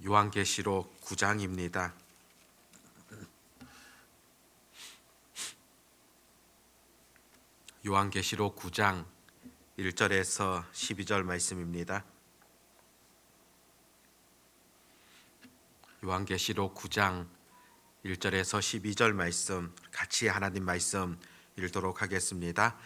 요한계시록 9장입니다. 요한계시록 9장 1절에서 12절 말씀입니다. 요한계시록 9장 1절에서 12절 말씀 같이 하나님 말씀 읽도록 하겠습니다.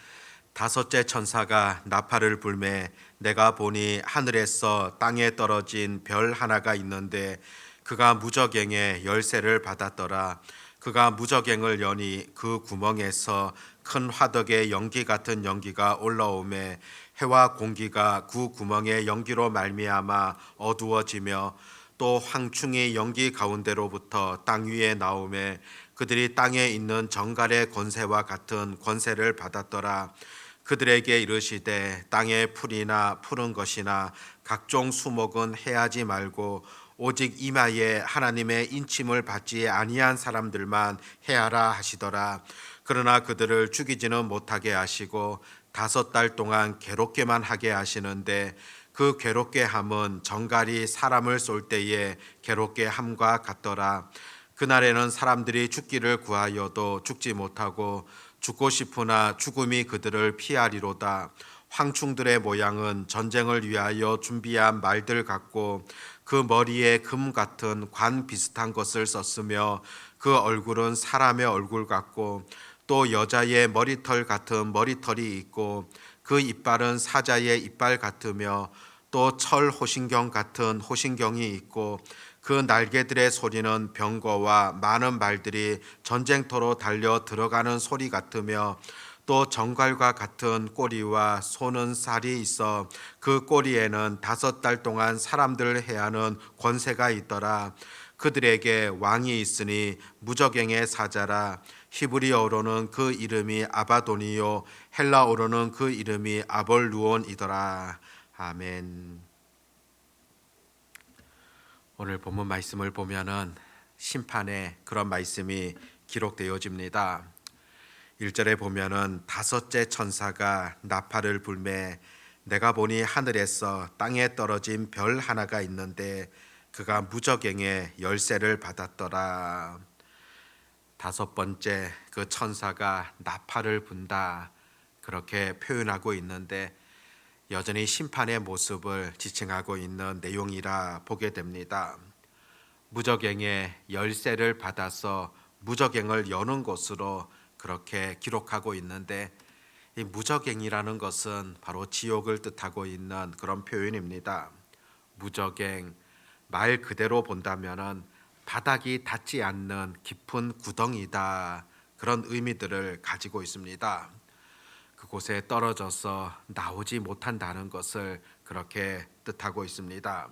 다섯째 천사가 나팔을 불매 내가 보니 하늘에서 땅에 떨어진 별 하나가 있는데 그가 무저갱의 열쇠를 받았더라. 그가 무저갱을 여니 그 구멍에서 큰 화덕의 연기 같은 연기가 올라오매 해와 공기가 그 구멍의 연기로 말미암아 어두워지며 또 황충이 연기 가운데로부터 땅 위에 나오매 그들이 땅에 있는 정갈의 권세와 같은 권세를 받았더라. 그들에게 이르시되 땅의 풀이나 푸른 것이나 각종 수목은 해하지 말고 오직 이마에 하나님의 인침을 받지 아니한 사람들만 해하라 하시더라. 그러나 그들을 죽이지는 못하게 하시고 5달 동안 괴롭게만 하게 하시는데 그 괴롭게 함은 정갈이 사람을 쏠 때에 괴롭게 함과 같더라. 그날에는 사람들이 죽기를 구하여도 죽지 못하고 죽고 싶으나 죽음이 그들을 피하리로다. 황충들의 모양은 전쟁을 위하여 준비한 말들 같고 그 머리에 금 같은 관 비슷한 것을 썼으며 그 얼굴은 사람의 얼굴 같고 또 여자의 머리털 같은 머리털이 있고 그 이빨은 사자의 이빨 같으며 또 철 호신경 같은 호신경이 있고 그 날개들의 소리는 병거와 많은 말들이 전쟁터로 달려 들어가는 소리 같으며 또 정갈과 같은 꼬리와 소는 살이 있어 그 꼬리에는 5달 동안 사람들을 해하는 권세가 있더라. 그들에게 왕이 있으니 무저갱의 사자라. 히브리어로는 그 이름이 아바도니요 헬라어로는 그 이름이 아볼루온이더라. 아멘. 오늘 본문 말씀을 보면은 심판의 그런 말씀이 기록되어집니다. 1절에 보면은 다섯째 천사가 나팔을 불매 내가 보니 하늘에서 땅에 떨어진 별 하나가 있는데 그가 무저갱의 열쇠를 받았더라. 5번째 그 천사가 나팔을 분다 그렇게 표현하고 있는데 여전히 심판의 모습을 지칭하고 있는 내용이라 보게 됩니다. 무저갱의 열쇠를 받아서 무저갱을 여는 것으로 그렇게 기록하고 있는데 이 무저갱이라는 것은 바로 지옥을 뜻하고 있는 그런 표현입니다. 무저갱 말 그대로 본다면은 바닥이 닿지 않는 깊은 구덩이다 그런 의미들을 가지고 있습니다. 그곳에 떨어져서 나오지 못한다는 것을 그렇게 뜻하고 있습니다.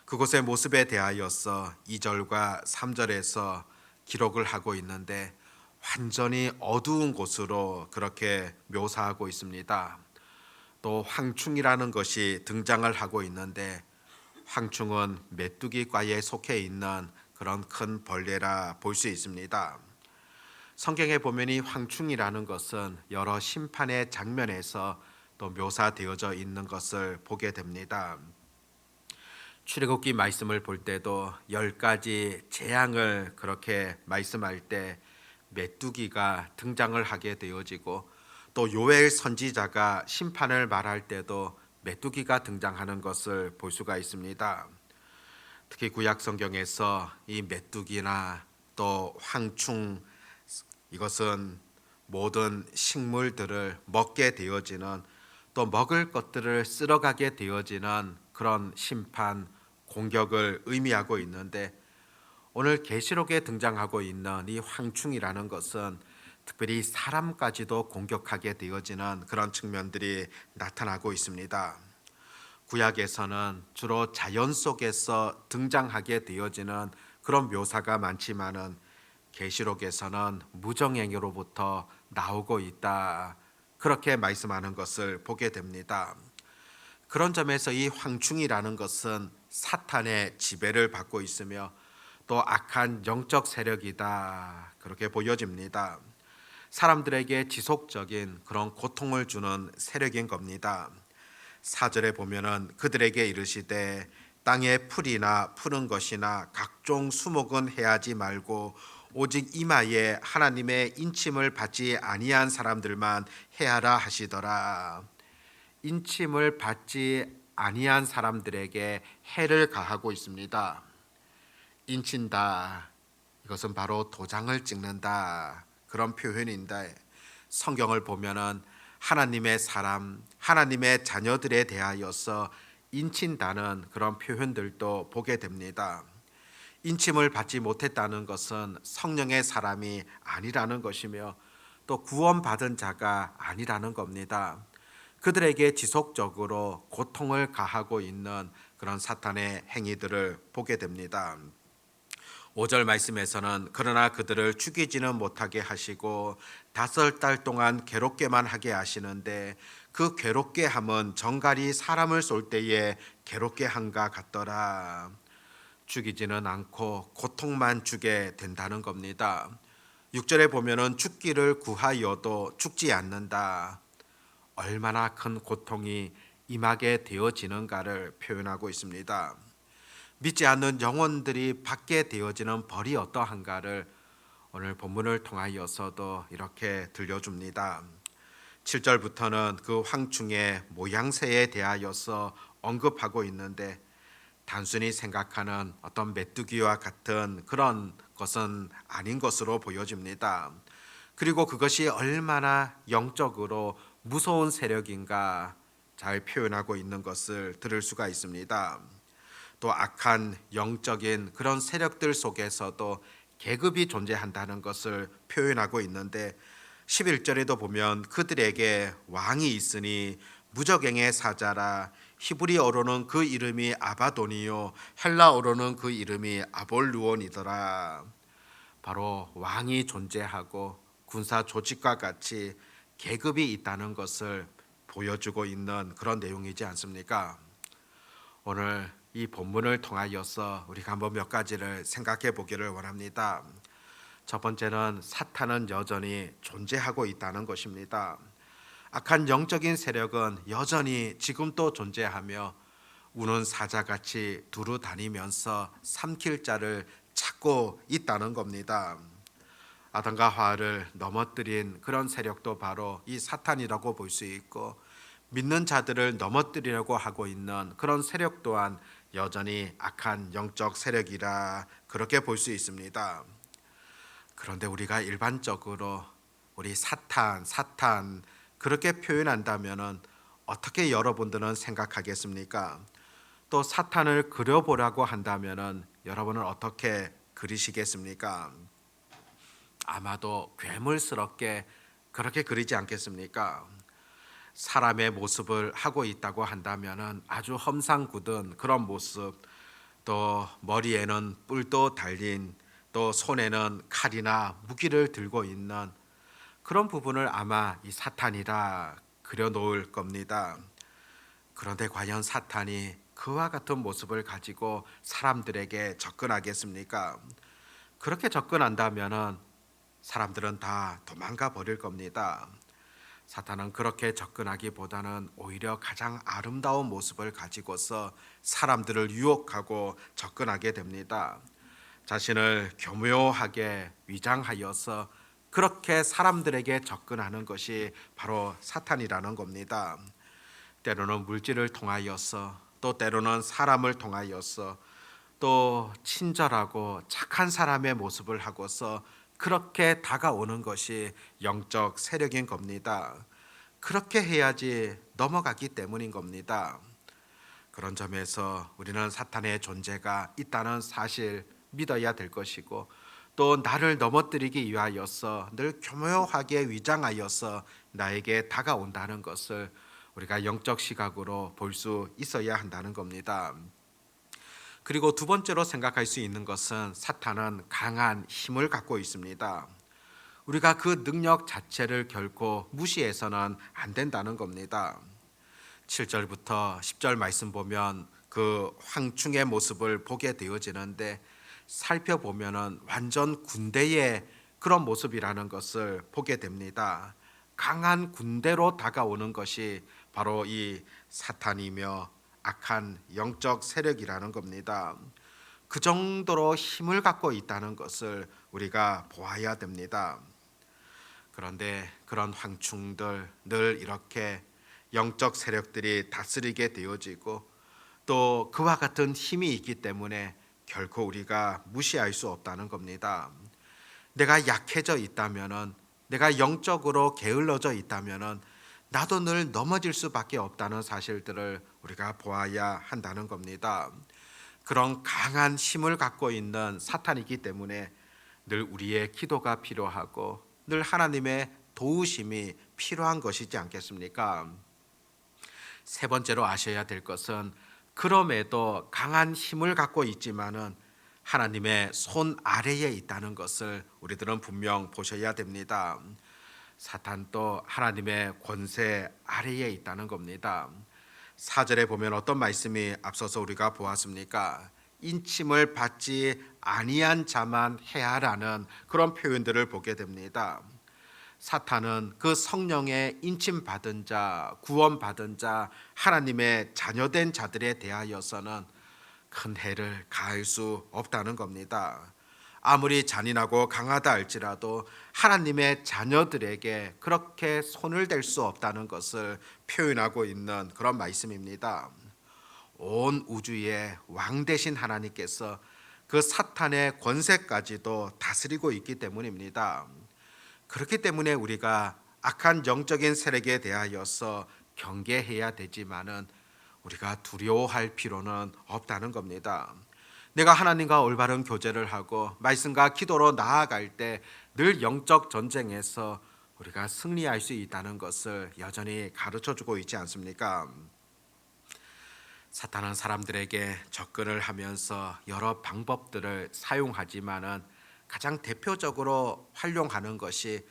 그곳의 모습에 대하여서 2절과 3절에서 기록을 하고 있는데 완전히 어두운 곳으로 그렇게 묘사하고 있습니다. 또 황충이라는 것이 등장을 하고 있는데 황충은 메뚜기과에 속해 있는 그런 큰 벌레라 볼 수 있습니다. 성경에 보면 이 황충이라는 것은 여러 심판의 장면에서 또 묘사되어져 있는 것을 보게 됩니다. 출애굽기 말씀을 볼 때도 10가지 재앙을 그렇게 말씀할 때 메뚜기가 등장을 하게 되어지고 또 요엘 선지자가 심판을 말할 때도 메뚜기가 등장하는 것을 볼 수가 있습니다. 특히 구약 성경에서 이 메뚜기나 또 황충 이것은 모든 식물들을 먹게 되어지는 또 먹을 것들을 쓸어가게 되어지는 그런 심판 공격을 의미하고 있는데 오늘 계시록에 등장하고 있는 이 황충이라는 것은 특별히 사람까지도 공격하게 되어지는 그런 측면들이 나타나고 있습니다. 구약에서는 주로 자연 속에서 등장하게 되어지는 그런 묘사가 많지만은 계시록에서는 무정행으로부터 나오고 있다 그렇게 말씀하는 것을 보게 됩니다. 그런 점에서 이 황충이라는 것은 사탄의 지배를 받고 있으며 또 악한 영적 세력이다 그렇게 보여집니다. 사람들에게 지속적인 그런 고통을 주는 세력인 겁니다. 4절에 보면은 그들에게 이르시되 땅의 풀이나 푸른 것이나 각종 수목은 해하지 말고 오직 이마에 하나님의 인침을 받지 아니한 사람들만 해하라 하시더라. 인침을 받지 아니한 사람들에게 해를 가하고 있습니다. 인친다. 이것은 바로 도장을 찍는다. 그런 표현인데 성경을 보면은 하나님의 사람, 하나님의 자녀들에 대하여서 인친다는 그런 표현들도 보게 됩니다. 인침을 받지 못했다는 것은 성령의 사람이 아니라는 것이며 또 구원받은 자가 아니라는 겁니다. 그들에게 지속적으로 고통을 가하고 있는 그런 사탄의 행위들을 보게 됩니다. 5절 말씀에서는 그러나 그들을 죽이지는 못하게 하시고 5달 동안 괴롭게만 하게 하시는데 그 괴롭게 함은 정갈이 사람을 쏠 때에 괴롭게 한가 같더라. 죽이지는 않고 고통만 주게 된다는 겁니다. 6절에 보면은 죽기를 구하여도 죽지 않는다. 얼마나 큰 고통이 임하게 되어지는가를 표현하고 있습니다. 믿지 않는 영혼들이 받게 되어지는 벌이 어떠한가를 오늘 본문을 통하여서도 이렇게 들려줍니다. 7절부터는 그 황충의 모양새에 대하여서 언급하고 있는데 단순히 생각하는 어떤 메뚜기와 같은 그런 것은 아닌 것으로 보여집니다. 그리고 그것이 얼마나 영적으로 무서운 세력인가 잘 표현하고 있는 것을 들을 수가 있습니다. 또 악한 영적인 그런 세력들 속에서도 계급이 존재한다는 것을 표현하고 있는데 11절에도 보면 그들에게 왕이 있으니 무적행의 사자라. 히브리어로는 그 이름이 아바돈이요 헬라어로는 그 이름이 아볼루온이더라. 바로 왕이 존재하고 군사 조직과 같이 계급이 있다는 것을 보여주고 있는 그런 내용이지 않습니까? 오늘 이 본문을 통하여서 우리가 한번 몇 가지를 생각해 보기를 원합니다. 첫 번째는 사탄은 여전히 존재하고 있다는 것입니다. 악한 영적인 세력은 여전히 지금도 존재하며 우는 사자같이 두루 다니면서 삼킬 자를 찾고 있다는 겁니다. 아담과 하와를 넘어뜨린 그런 세력도 바로 이 사탄이라고 볼 수 있고 믿는 자들을 넘어뜨리려고 하고 있는 그런 세력 또한 여전히 악한 영적 세력이라 그렇게 볼 수 있습니다. 그런데 우리가 일반적으로 우리 사탄 그렇게 표현한다면 어떻게 여러분들은 생각하겠습니까? 또 사탄을 그려보라고 한다면 여러분은 어떻게 그리시겠습니까? 아마도 괴물스럽게 그렇게 그리지 않겠습니까? 사람의 모습을 하고 있다고 한다면 아주 험상궂은 그런 모습, 또 머리에는 뿔도 달린, 또 손에는 칼이나 무기를 들고 있는 그런 부분을 아마 이 사탄이라 그려놓을 겁니다. 그런데 과연 사탄이 그와 같은 모습을 가지고 사람들에게 접근하겠습니까? 그렇게 접근한다면 사람들은 다 도망가 버릴 겁니다. 사탄은 그렇게 접근하기보다는 오히려 가장 아름다운 모습을 가지고서 사람들을 유혹하고 접근하게 됩니다. 자신을 교묘하게 위장하여서 그렇게 사람들에게 접근하는 것이 바로 사탄이라는 겁니다. 때로는 물질을 통하여서 또 때로는 사람을 통하여서 또 친절하고 착한 사람의 모습을 하고서 그렇게 다가오는 것이 영적 세력인 겁니다. 그렇게 해야지 넘어가기 때문인 겁니다. 그런 점에서 우리는 사탄의 존재가 있다는 사실 믿어야 될 것이고 또 나를 넘어뜨리기 위하여서 늘 교묘하게 위장하여서 나에게 다가온다는 것을 우리가 영적 시각으로 볼 수 있어야 한다는 겁니다. 그리고 두 번째로 생각할 수 있는 것은 사탄은 강한 힘을 갖고 있습니다. 우리가 그 능력 자체를 결코 무시해서는 안 된다는 겁니다. 7절부터 10절 말씀 보면 그 황충의 모습을 보게 되어지는데 살펴보면은 완전 군대의 그런 모습이라는 것을 보게 됩니다. 강한 군대로 다가오는 것이 바로 이 사탄이며 악한 영적 세력이라는 겁니다. 그 정도로 힘을 갖고 있다는 것을 우리가 보아야 됩니다. 그런데 그런 황충들 늘 이렇게 영적 세력들이 다스리게 되어지고 또 그와 같은 힘이 있기 때문에 결코 우리가 무시할 수 없다는 겁니다. 내가 약해져 있다면은, 내가 영적으로 게을러져 있다면은 나도 늘 넘어질 수밖에 없다는 사실들을 우리가 보아야 한다는 겁니다. 그런 강한 힘을 갖고 있는 사탄이기 때문에 늘 우리의 기도가 필요하고 늘 하나님의 도우심이 필요한 것이지 않겠습니까? 세 번째로 아셔야 될 것은 그럼에도 강한 힘을 갖고 있지만은 하나님의 손 아래에 있다는 것을 우리들은 분명 보셔야 됩니다. 사탄도 하나님의 권세 아래에 있다는 겁니다. 4절에 보면 어떤 말씀이 앞서서 우리가 보았습니까? 인침을 받지 아니한 자만 해하라는 그런 표현들을 보게 됩니다. 사탄은 그 성령의 인침 받은 자, 구원 받은 자, 하나님의 자녀된 자들에 대하여서는 큰 해를 가할 수 없다는 겁니다. 아무리 잔인하고 강하다 할지라도 하나님의 자녀들에게 그렇게 손을 댈 수 없다는 것을 표현하고 있는 그런 말씀입니다. 온 우주의 왕 되신 하나님께서 그 사탄의 권세까지도 다스리고 있기 때문입니다. 그렇기 때문에 우리가 악한 영적인 세력에 대하여서 경계해야 되지만은 우리가 두려워할 필요는 없다는 겁니다. 내가 하나님과 올바른 교제를 하고 말씀과 기도로 나아갈 때 늘 영적 전쟁에서 우리가 승리할 수 있다는 것을 여전히 가르쳐 주고 있지 않습니까? 사탄은 사람들에게 접근을 하면서 여러 방법들을 사용하지만은 가장 대표적으로 활용하는 것이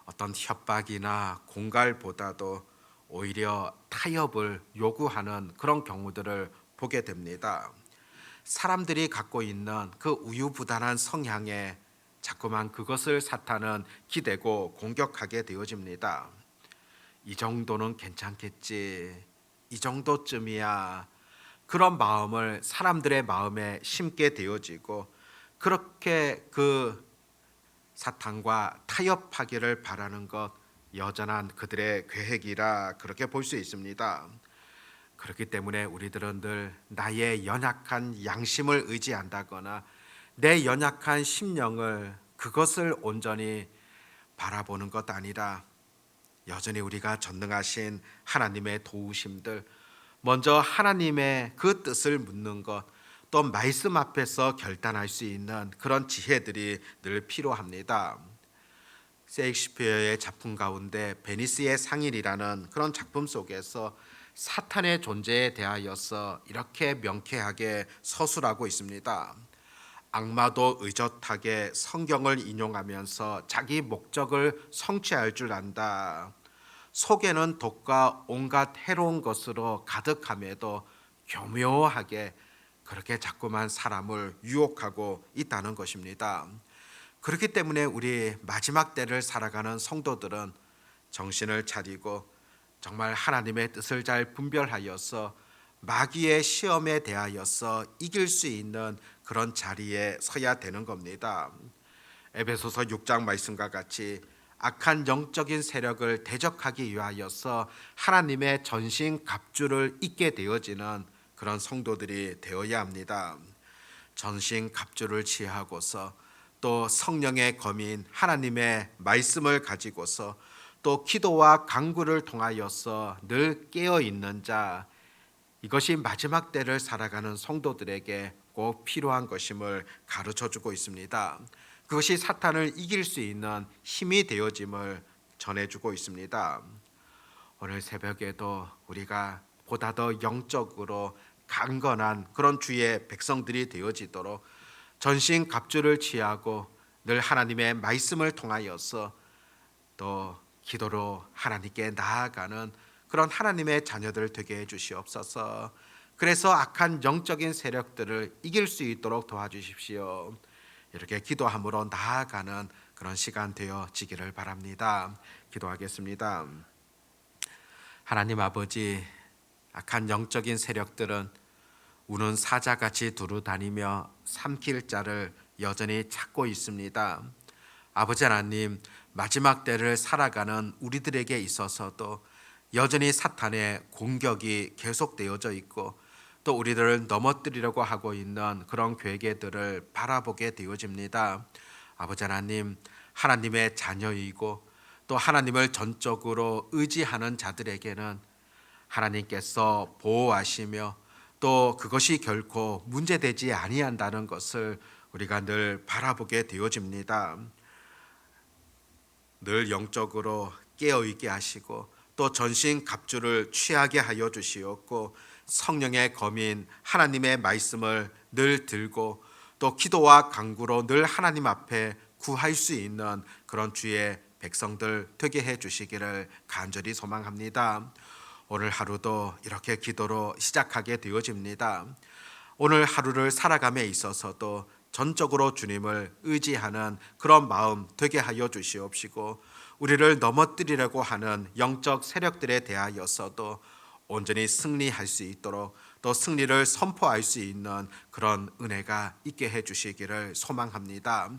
어떤 협박이나 공갈보다도 오히려 타협을 요구하는 그런 경우들을 보게 됩니다. 사람들이 갖고 있는 그 우유부단한 성향에 자꾸만 그것을 사탄은 기대고 공격하게 되어집니다. 이 정도는 괜찮겠지, 이 정도쯤이야, 그런 마음을 사람들의 마음에 심게 되어지고 그렇게 그 사탄과 타협하기를 바라는 것, 여전한 그들의 계획이라 그렇게 볼 수 있습니다. 그렇기 때문에 우리들은 늘 나의 연약한 양심을 의지한다거나 내 연약한 심령을 그것을 온전히 바라보는 것 아니라 여전히 우리가 전능하신 하나님의 도우심들, 먼저 하나님의 그 뜻을 묻는 것, 또 말씀 앞에서 결단할 수 있는 그런 지혜들이 늘 필요합니다. 세익스피어의 작품 가운데 베니스의 상일이라는 그런 작품 속에서 사탄의 존재에 대하여서 이렇게 명쾌하게 서술하고 있습니다. 악마도 의젓하게 성경을 인용하면서 자기 목적을 성취할 줄 안다. 속에는 독과 온갖 해로운 것으로 가득함에도 교묘하게 그렇게 자꾸만 사람을 유혹하고 있다는 것입니다. 그렇기 때문에 우리 마지막 때를 살아가는 성도들은 정신을 차리고 정말 하나님의 뜻을 잘 분별하여서 마귀의 시험에 대하여서 이길 수 있는 그런 자리에 서야 되는 겁니다. 에베소서 6장 말씀과 같이 악한 영적인 세력을 대적하기 위하여서 하나님의 전신 갑주를 입게 되어지는 그런 성도들이 되어야 합니다. 전신 갑주를 취하고서 또 성령의 검인 하나님의 말씀을 가지고서 또 기도와 간구를 통하여서 늘 깨어 있는 자, 이것이 마지막 때를 살아가는 성도들에게 꼭 필요한 것임을 가르쳐 주고 있습니다. 그것이 사탄을 이길 수 있는 힘이 되어짐을 전해주고 있습니다. 오늘 새벽에도 우리가 보다 더 영적으로 강건한 그런 주의 백성들이 되어지도록 전신 갑주를 취하고 늘 하나님의 말씀을 통하여서 또 기도로 하나님께 나아가는 그런 하나님의 자녀들 되게 해주시옵소서. 그래서 악한 영적인 세력들을 이길 수 있도록 도와주십시오. 이렇게 기도함으로 나아가는 그런 시간 되어지기를 바랍니다. 기도하겠습니다. 하나님 아버지, 악한 영적인 세력들은 우는 사자같이 두루 다니며 삼킬 자를 여전히 찾고 있습니다. 아버지 하나님, 마지막 때를 살아가는 우리들에게 있어서도 여전히 사탄의 공격이 계속되어져 있고 또 우리들을 넘어뜨리려고 하고 있는 그런 괴계들을 바라보게 되어집니다. 아버지 하나님, 하나님의 자녀이고 또 하나님을 전적으로 의지하는 자들에게는 하나님께서 보호하시며 또 그것이 결코 문제되지 아니한다는 것을 우리가 늘 바라보게 되어집니다. 늘 영적으로 깨어 있게 하시고 또 전신 갑주를 취하게 하여 주시옵고 성령의 검인 하나님의 말씀을 늘 들고 또 기도와 간구로 늘 하나님 앞에 구할 수 있는 그런 주의 백성들 되게 해 주시기를 간절히 소망합니다. 오늘 하루도 이렇게 기도로 시작하게 되어집니다. 오늘 하루를 살아감에 있어서도 전적으로 주님을 의지하는 그런 마음 되게 하여 주시옵시고 우리를 넘어뜨리려고 하는 영적 세력들에 대하여서도 온전히 승리할 수 있도록 또 승리를 선포할 수 있는 그런 은혜가 있게 해 주시기를 소망합니다.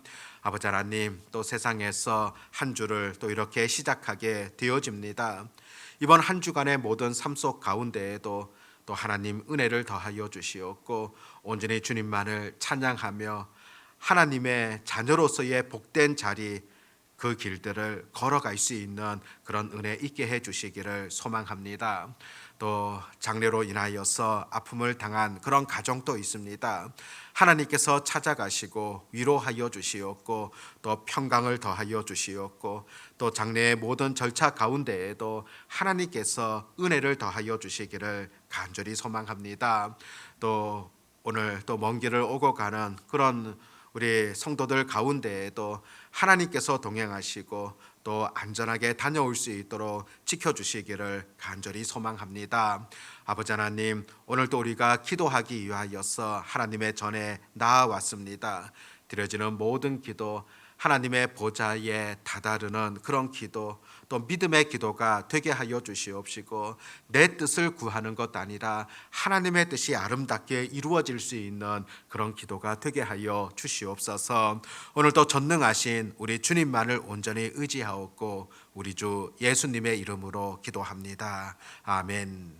아버지 하나님, 또 세상에서 한 주를 또 이렇게 시작하게 되어집니다. 이번 한 주간의 모든 삶 속 가운데에도 또 하나님 은혜를 더하여 주시옵고 온전히 주님만을 찬양하며 하나님의 자녀로서의 복된 자리 그 길들을 걸어갈 수 있는 그런 은혜 있게 해 주시기를 소망합니다. 또 장례로 인하여서 아픔을 당한 그런 가정도 있습니다. 하나님께서 찾아가시고 위로하여 주시옵고 또 평강을 더하여 주시옵고 또 장례의 모든 절차 가운데에도 하나님께서 은혜를 더하여 주시기를 간절히 소망합니다. 또 오늘 또 먼 길을 오고 가는 그런 우리 성도들 가운데에도 하나님께서 동행하시고 또 안전하게 다녀올 수 있도록 지켜주시기를 간절히 소망합니다. 아버지 하나님, 오늘도 우리가 기도하기 위하여서 하나님의 전에 나아왔습니다. 드려지는 모든 기도 하나님의 보좌에 다다르는 그런 기도 또 믿음의 기도가 되게 하여 주시옵시고 내 뜻을 구하는 것 아니라 하나님의 뜻이 아름답게 이루어질 수 있는 그런 기도가 되게 하여 주시옵소서. 오늘도 전능하신 우리 주님만을 온전히 의지하옵고 우리 주 예수님의 이름으로 기도합니다. 아멘.